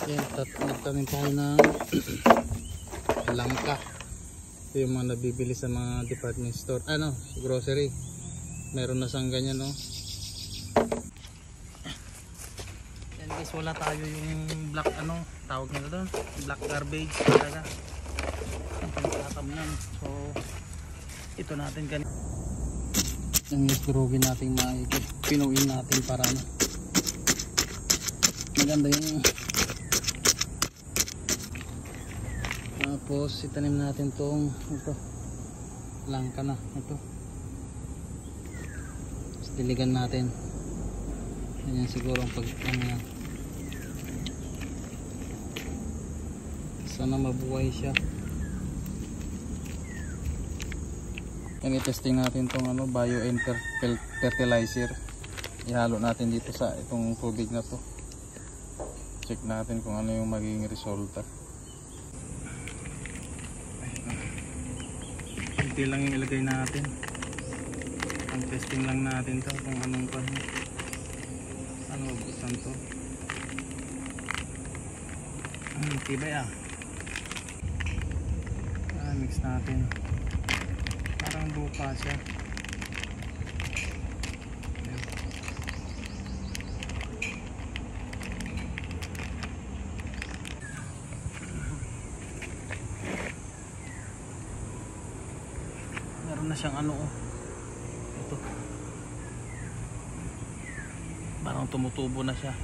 Yan, nagtanim tayo ng langka. Ito yung mga nabibili sa mga department store, grocery. Meron na sang ganyan, no. Yan guys, wala tayo yung black, tawag nila doon, black garbage talaga. Tatamnan. So ito natin ganito. Ang isturugin natin maigi, pinuin natin para maganda yung. Tapos itanim natin tong ito, langka na ito. Tapos diligan natin. Ganyan siguro ang yan. Sana mabuhay siya. Yan, i-testing natin tong bio and fertilizer. Ihalo natin dito sa itong tubig na to. Check natin kung ano yung magiging resulta. Kunti lang yung ilagay natin. Ang testing lang natin to kung anong busan to. Tibay mix natin. Parang buka siya. Meron na siyang ito. Parang tumutubo na siya.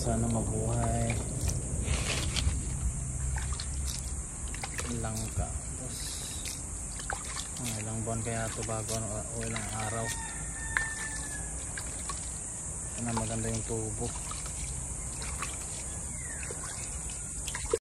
Sana mabuhay langka. Tapos ilang buwan kaya ito bago o ilang araw. Sana maganda yung tubo.